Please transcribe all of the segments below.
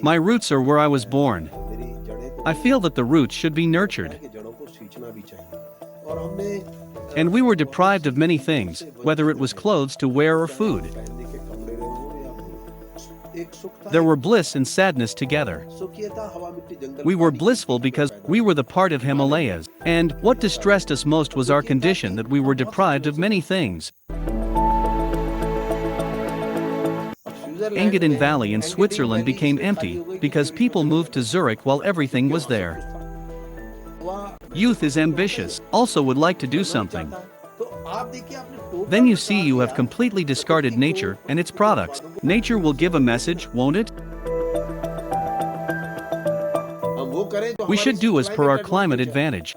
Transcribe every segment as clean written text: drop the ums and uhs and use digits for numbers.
My roots are where I was born. I feel that the roots should be nurtured. And we were deprived of many things, whether it was clothes to wear or food. There were bliss and sadness together. We were blissful because we were the part of Himalayas, and what distressed us most was our condition that we were deprived of many things. Engadin Valley in Switzerland became empty because people moved to Zurich while everything was there. Youth is ambitious, also would like to do something. Then you see you have completely discarded nature and its products. Nature will give a message, won't it? We should do as per our climate advantage.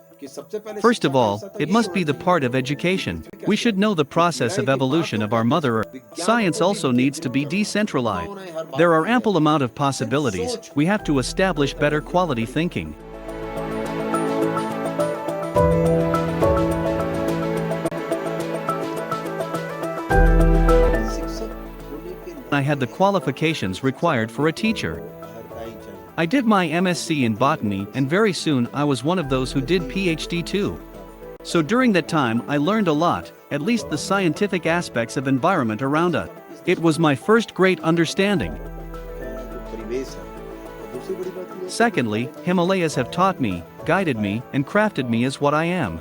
First of all, it must be the part of education. We should know the process of evolution of our Mother Earth. Science also needs to be decentralized. There are ample amount of possibilities. We have to establish better quality thinking. I had the qualifications required for a teacher. I did my MSc in botany, and very soon I was one of those who did PhD too. So during that time I learned a lot, at least the scientific aspects of environment around us. It was my first great understanding. Secondly, Himalayas have taught me, guided me, and crafted me as what I am.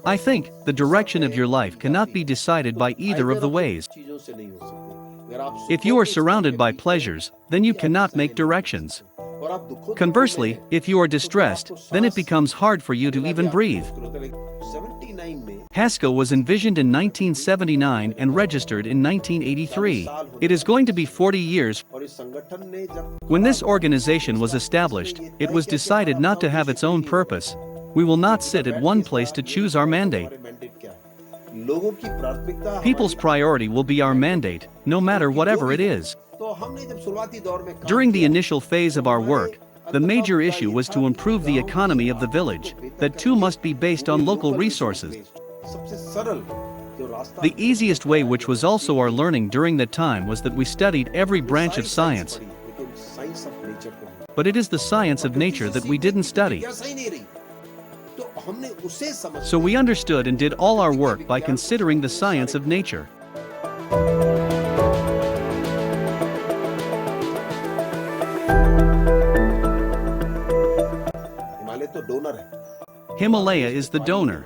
I think the direction of your life cannot be decided by either of the ways. If you are surrounded by pleasures, then you cannot make directions. Conversely, if you are distressed, then it becomes hard for you to even breathe. HESCO was envisioned in 1979 and registered in 1983. It is going to be 40 years. When this organization was established, it was decided not to have its own purpose. We will not sit at one place to choose our mandate. People's priority will be our mandate, no matter whatever it is. During the initial phase of our work, the major issue was to improve the economy of the village. That too must be based on local resources. The easiest way, which was also our learning during that time, was that we studied every branch of science. But it is the science of nature that we didn't study. So we understood and did all our work by considering the science of nature. Himalaya is the donor.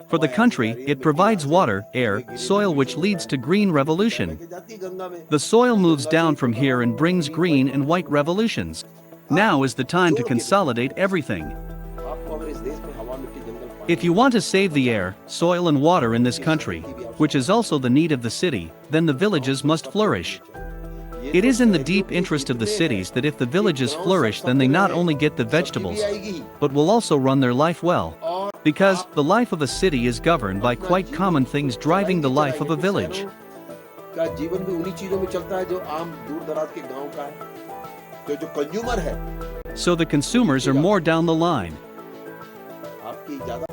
For the country, it provides water, air, soil, which leads to green revolution. The soil moves down from here and brings green and white revolutions. Now is the time to consolidate everything. If you want to save the air, soil and water in this country, which is also the need of the city, then the villages must flourish. It is in the deep interest of the cities that if the villages flourish, then they not only get the vegetables, but will also run their life well. Because the life of a city is governed by quite common things driving the life of a village. So the consumers are more down the line.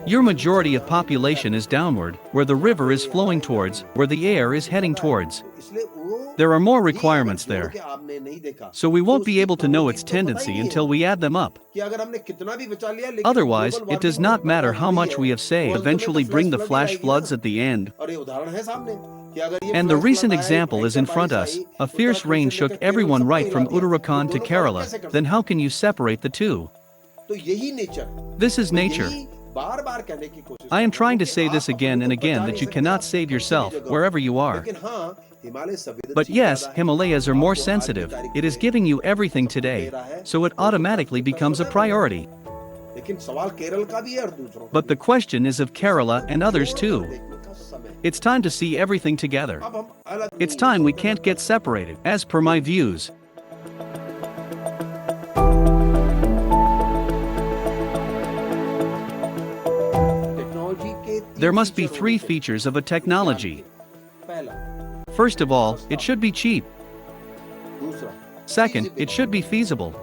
Your majority of population is downward, where the river is flowing towards, where the air is heading towards. There are more requirements there. So we won't be able to know its tendency until we add them up. Otherwise, it does not matter how much we have saved, eventually bring the flash floods at the end. And the recent example is in front of us. A fierce rain shook everyone right from Uttarakhand to Kerala. Then how can you separate the two? This is nature. I am trying to say this again and again, that you cannot save yourself wherever you are. But yes, Himalayas are more sensitive. It is giving you everything today, so it automatically becomes a priority. But the question is of Kerala and others too. It's time to see everything together. It's time we can't get separated, as per my views. There must be three features of a technology. First of all, it should be cheap. Second, it should be feasible.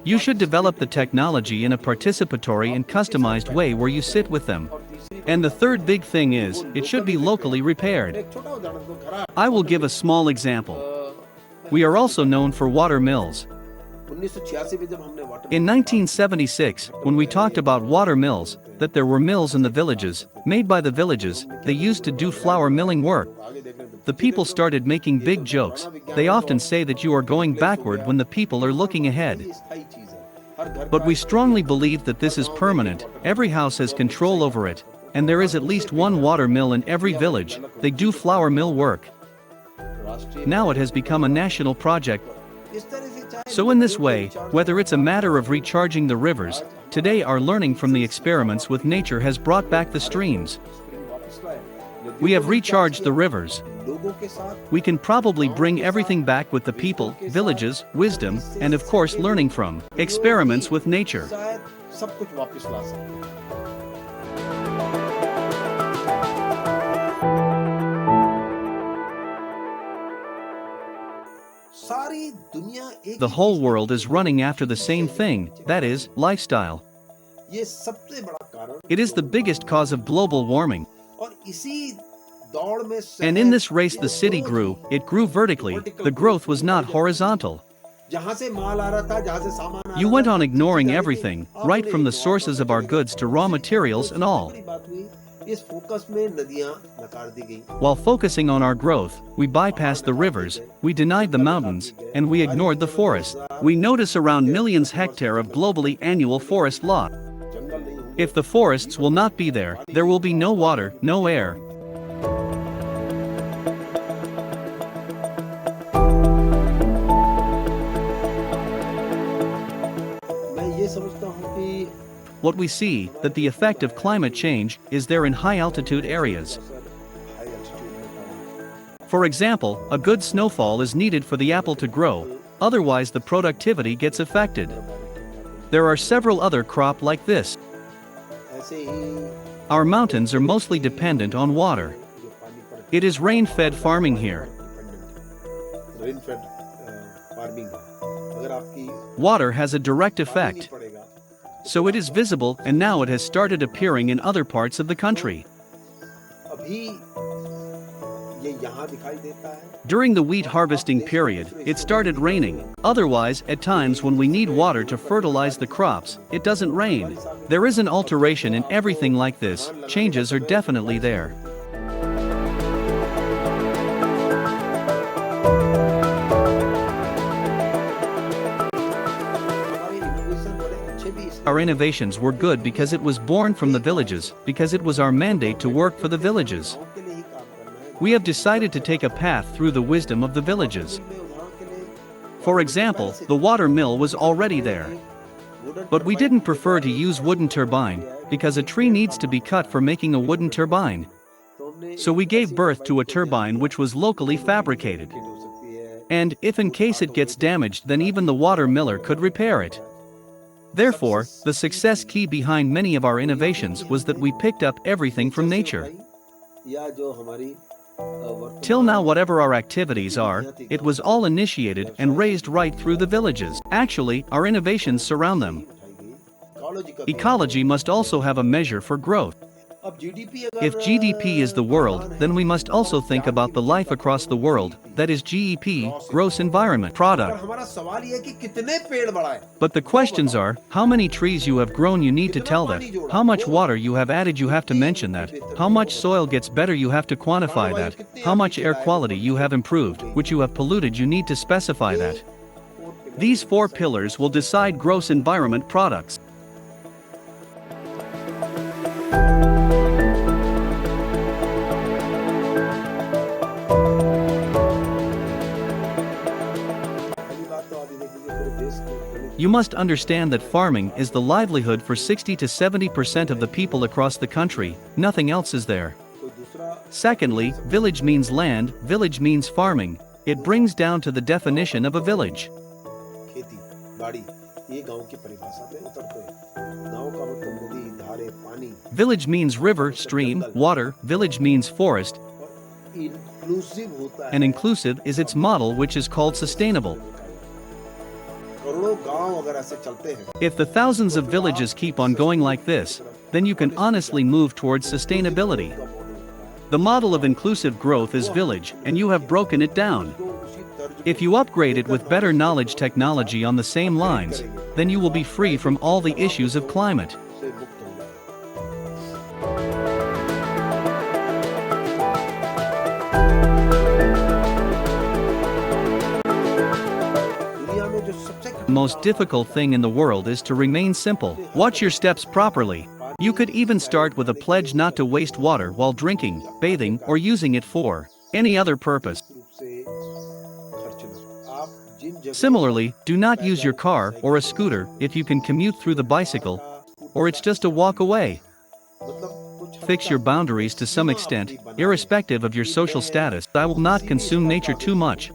You should develop the technology in a participatory and customized way where you sit with them. And the third big thing is, it should be locally repaired. I will give a small example. We are also known for water mills. In 1976, when we talked about water mills, that there were mills in the villages, made by the villages, they used to do flour milling work. The people started making big jokes. They often say that you are going backward when the people are looking ahead. But we strongly believe that this is permanent. Every house has control over it. And there is at least one water mill in every village. They do flour mill work. Now it has become a national project. So in this way, whether it's a matter of recharging the rivers, today our learning from the experiments with nature has brought back the streams. We have recharged the rivers. We can probably bring everything back with the people, villages, wisdom, and of course learning from experiments with nature. The whole world is running after the same thing, that is, lifestyle. It is the biggest cause of global warming. And in this race the city grew, it grew vertically, the growth was not horizontal. You went on ignoring everything, right from the sources of our goods to raw materials and all. While focusing on our growth, we bypassed the rivers, we denied the mountains, and we ignored the forest. We notice around millions hectare of globally annual forest loss. If the forests will not be there, there will be no water, no air. What we see, that the effect of climate change, is there in high-altitude areas. For example, a good snowfall is needed for the apple to grow, otherwise the productivity gets affected. There are several other crops like this. Our mountains are mostly dependent on water. It is rain-fed farming here. Water has a direct effect. So it is visible, and now it has started appearing in other parts of the country. During the wheat harvesting period, it started raining. Otherwise, at times when we need water to fertilize the crops, it doesn't rain. There is an alteration in everything like this. Changes are definitely there. Our innovations were good because it was born from the villages, because it was our mandate to work for the villages. We have decided to take a path through the wisdom of the villages. For example, the water mill was already there. But we didn't prefer to use wooden turbine, because a tree needs to be cut for making a wooden turbine. So we gave birth to a turbine which was locally fabricated. And, if in case it gets damaged, then even the water miller could repair it. Therefore, the success key behind many of our innovations was that we picked up everything from nature. Till now, whatever our activities are, it was all initiated and raised right through the villages. Actually, our innovations surround them. Ecology must also have a measure for growth. If GDP is the world, then we must also think about the life across the world, that is GEP, gross environment product. But the questions are, how many trees you have grown, you need to tell that. How much water you have added, you have to mention that. How much soil gets better, you have to quantify that. How much air quality you have improved, which you have polluted, you need to specify that. These 4 pillars will decide gross environment products. You must understand that farming is the livelihood for 60 to 70% of the people across the country, nothing else is there. Secondly, village means land, village means farming. It brings down to the definition of a village. Village means river, stream, water, village means forest. And inclusive is its model, which is called sustainable. If the thousands of villages keep on going like this, then you can honestly move towards sustainability. The model of inclusive growth is village, and you have broken it down. If you upgrade it with better knowledge technology on the same lines, then you will be free from all the issues of climate. The most difficult thing in the world is to remain simple. Watch your steps properly. You could even start with a pledge not to waste water while drinking, bathing, or using it for any other purpose. Similarly, do not use your car or a scooter if you can commute through the bicycle, or it's just a walk away. Fix your boundaries to some extent, irrespective of your social status. I will not consume nature too much.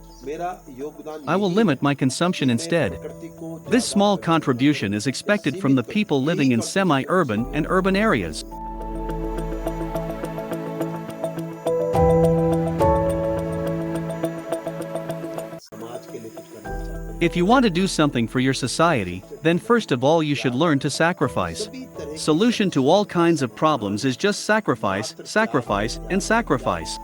I will limit my consumption instead. This small contribution is expected from the people living in semi-urban and urban areas. If you want to do something for your society, then first of all you should learn to sacrifice. Solution to all kinds of problems is just sacrifice, sacrifice, and sacrifice.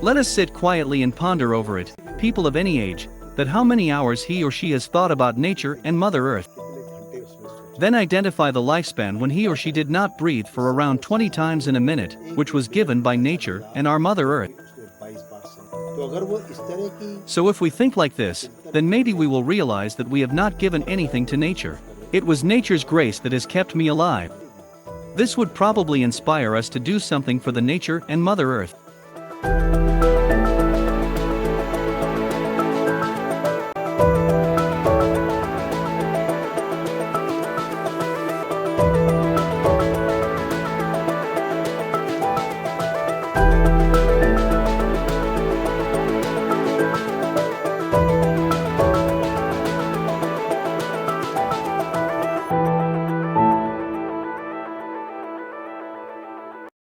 Let us sit quietly and ponder over it, people of any age, that how many hours he or she has thought about nature and Mother Earth. Then identify the lifespan when he or she did not breathe for around 20 times in a minute, which was given by nature and our Mother Earth. So if we think like this, then maybe we will realize that we have not given anything to nature. It was nature's grace that has kept me alive. This would probably inspire us to do something for the nature and Mother Earth.